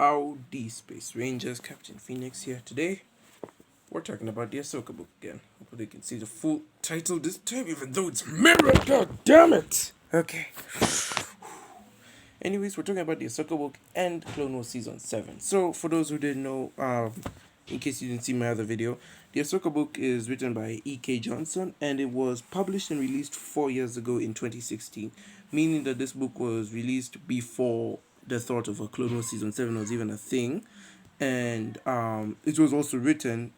Howdy, Space Rangers, Captain Phoenix here. Today, we're talking about the Ahsoka book again. Hopefully, you can see the full title this time, even though it's mirrored. God damn it! Okay. Anyways, we're talking about the Ahsoka book and Clone Wars Season 7. So, for those who didn't know, in case you didn't see my other video, the Ahsoka book is written by E.K. Johnson and it was published and released 4 years ago in 2016, meaning that this book was released before the thought of a Clone Wars Season 7 was even a thing. And it was also written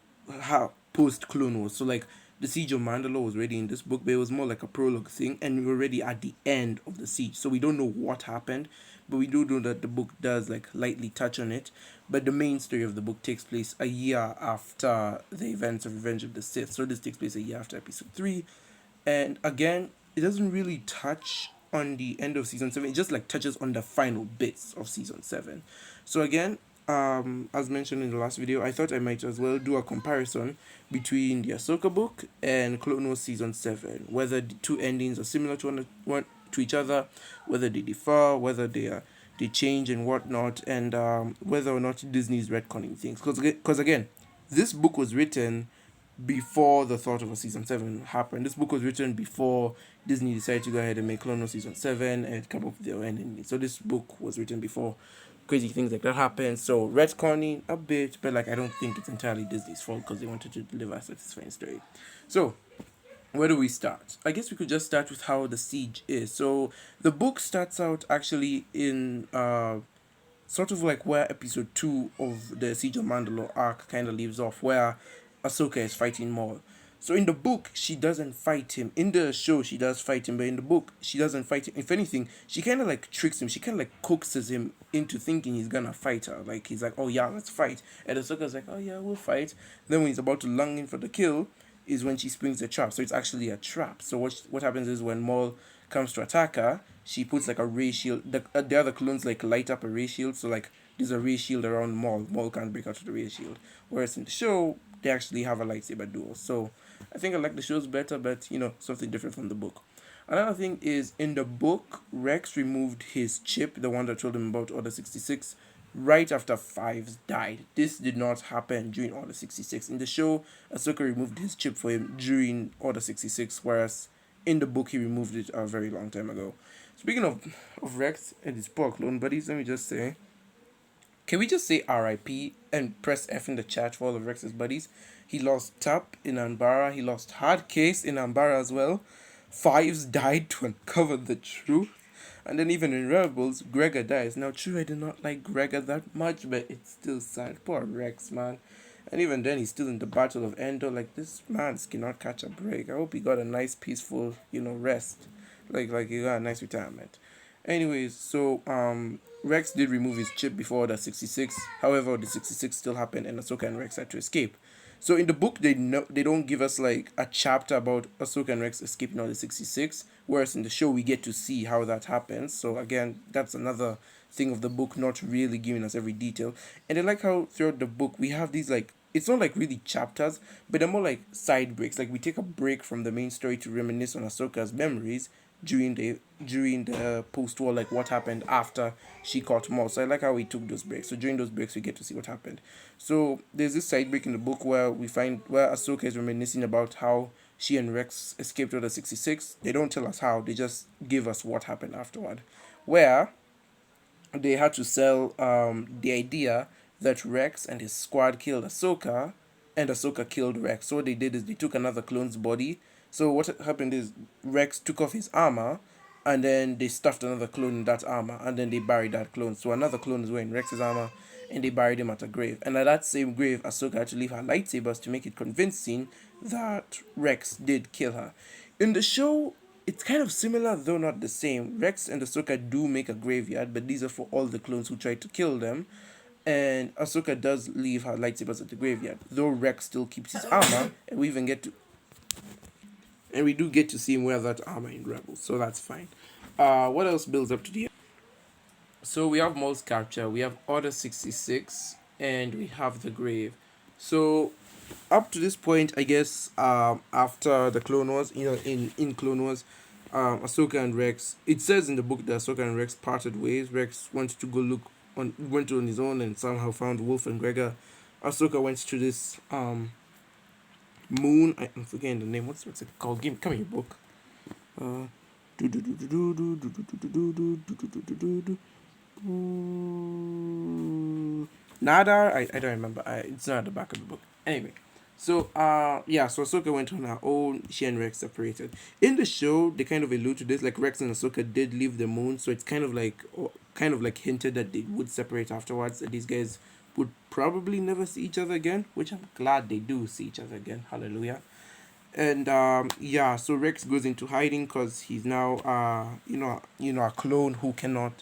post Clone Wars. So, like, the Siege of Mandalore was already in this book, but it was more like a prologue thing, and we were already at the end of the siege. So we don't know what happened, but we do know that the book does like lightly touch on it. But the main story of the book takes place a year after the events of Revenge of the Sith. So this takes place a year after Episode 3, and again, it doesn't really touch on the end of Season 7. It just like touches on the final bits of Season 7. So again, as mentioned in the last video, I thought I might as well do a comparison between the Ahsoka book and Clone Wars Season 7, whether the two endings are similar to one to each other, whether they differ, whether they change and whatnot, and whether or not Disney is retconning things. Because again, this book was written before the thought of a Season 7 happened. This book was written before Disney decided to go ahead and make Clone Wars Season 7 and come up with their ending. So this book was written before crazy things like that happened. So retconning a bit, but like I don't think it's entirely Disney's fault because they wanted to deliver a satisfying story. So where do we start? I guess we could just start with how the siege is. So the book starts out actually in sort of like where episode 2 of the Siege of Mandalore arc kind of leaves off, where Ahsoka is fighting Maul. So in the book, she doesn't fight him. In the show, she does fight him, but in the book, she doesn't fight him. If anything, she kind of like tricks him. She kind of like coaxes him into thinking he's gonna fight her. Like he's like, "Oh yeah, let's fight," and Ahsoka's like, "Oh yeah, we'll fight." Then when he's about to lung in for the kill, is when she springs the trap. So it's actually a trap. So what happens is when Maul comes to attack her, she puts like a ray shield. The other clones like light up a ray shield. So like there's a ray shield around Maul. Maul can't break out of the ray shield. Whereas in the show, they actually have a lightsaber duel. So I think I like the shows better, but something different from the book. Another thing is in the book, Rex removed his chip, the one that told him about Order 66, right after Fives died. This did not happen during Order 66. In the show, Ahsoka removed his chip for him during Order 66, whereas in the book he removed it a very long time ago. Speaking of Rex and his poor clone buddies, let me just say, can we just say RIP and press F in the chat for all of Rex's buddies? He lost Tap in Anbara. He lost Hard Case in Anbara as well. Fives died to uncover the truth. And then even in Rebels, Gregor dies. Now, true, I do not like Gregor that much, but it's still sad. Poor Rex, man. And even then, he's still in the Battle of Endor. Like, this man cannot catch a break. I hope he got a nice, peaceful, rest. Like he got a nice retirement. Anyways, so Rex did remove his chip before the 66. However, the 66 still happened, and Ahsoka and Rex had to escape. So in the book, they don't give us like a chapter about Ahsoka and Rex escaping on the 66. Whereas in the show, we get to see how that happens. So again, that's another thing of the book not really giving us every detail. And I like how throughout the book we have these like, it's not like really chapters, but they're more like side breaks. Like we take a break from the main story to reminisce on Ahsoka's memories during the post war, like what happened after she caught Maul. So I like how we took those breaks. So during those breaks we get to see what happened. So there's this side break in the book where we find where Ahsoka is reminiscing about how she and Rex escaped Order 66. They don't tell us how, they just give us what happened afterward. Where they had to sell the idea that Rex and his squad killed Ahsoka, and Ahsoka killed Rex. So what they did is they took another clone's body. So what happened is Rex took off his armor, and then they stuffed another clone in that armor, and then they buried that clone. So another clone is wearing Rex's armor, and they buried him at a grave. And at that same grave, Ahsoka had to leave her lightsabers to make it convincing that Rex did kill her. In the show, it's kind of similar, though not the same. Rex and Ahsoka do make a graveyard, but these are for all the clones who tried to kill them. And Ahsoka does leave her lightsabers at the graveyard, though Rex still keeps his armor, and we do get to see him wear that armor in Rebels, so that's fine. What else builds up to the end? So we have Maul's capture, we have Order 66, and we have the grave. So up to this point, I guess, after the Clone Wars, in Clone Wars, Ahsoka and Rex, it says in the book that Ahsoka and Rex parted ways. Rex wanted to go look went on his own and somehow found Wolf and Gregor. Ahsoka went to this moon. I'm forgetting the name. What's it called? Come here, book. Uh, do do do do do do do do do do do do do do do do. Nadar, I don't remember. It's not at the back of the book. Anyway, so yeah, so Ahsoka went on her own. She and Rex separated. In the show, they kind of allude to this. Like Rex and Ahsoka did leave the moon, so it's kind of like hinted that they would separate afterwards. That these guys would probably never see each other again. Which I'm glad they do see each other again. Hallelujah. And yeah, so Rex goes into hiding because he's now a clone who cannot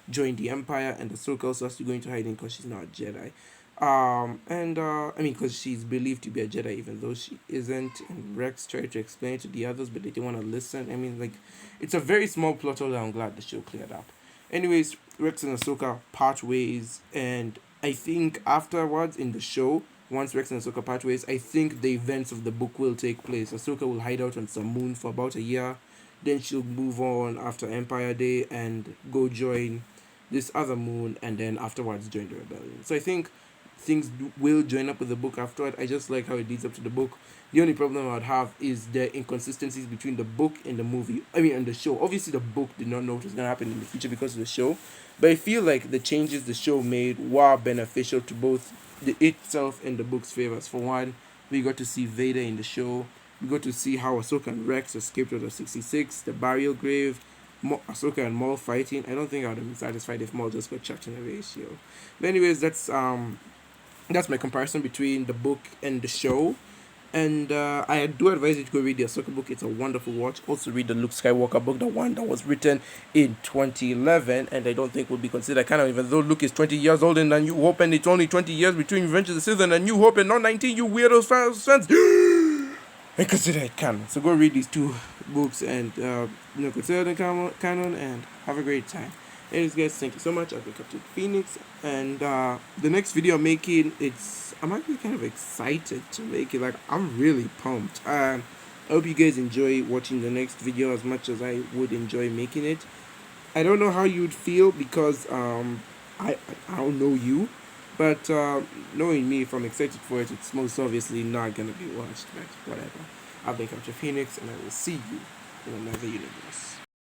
join the Empire, and Ahsoka also has to go into hiding because she's not a Jedi. And I mean, because she's believed to be a Jedi, even though she isn't. And Rex tried to explain it to the others, but they didn't want to listen. I mean, like, it's a very small plot hole that I'm glad the show cleared up. Anyways, Rex and Ahsoka part ways, and I think afterwards in the show, once Rex and Ahsoka part ways, I think the events of the book will take place. Ahsoka will hide out on some moon for about a year, then she'll move on after Empire Day and go join this other moon, and then afterwards join the rebellion. So I think will join up with the book afterward. I just like how it leads up to the book. The only problem I would have is the inconsistencies between the book and the movie. I mean, and the show. Obviously, the book did not know what was going to happen in the future because of the show, but I feel like the changes the show made were beneficial to both the itself and the book's favors. For one, we got to see Vader in the show. We got to see how Ahsoka and Rex escaped out of 66, the burial grave, Ahsoka and Maul fighting. I don't think I would have been satisfied if Maul just got chucked in a ratio. But anyways, that's my comparison between the book and the show. And I do advise you to go read the Ahsoka book. It's a wonderful watch. Also read the Luke Skywalker book, the one that was written in 2011, and I don't think would be considered canon, even though Luke is 20 years old in A New Hope, and it's only 20 years between Revenge of the Sith and A New Hope, and not 19. You weirdos fans. I consider it canon. So go read these two books and consider them canon, and have a great time. Anyways, guys, thank you so much. I've been Captain Phoenix, and the next video I'm making, I'm actually kind of excited to make it. Like, I'm really pumped. I hope you guys enjoy watching the next video as much as I would enjoy making it. I don't know how you'd feel because I don't know you, but knowing me, if I'm excited for it, it's most obviously not gonna be watched. But whatever. I've been Captain Phoenix, and I will see you in another universe.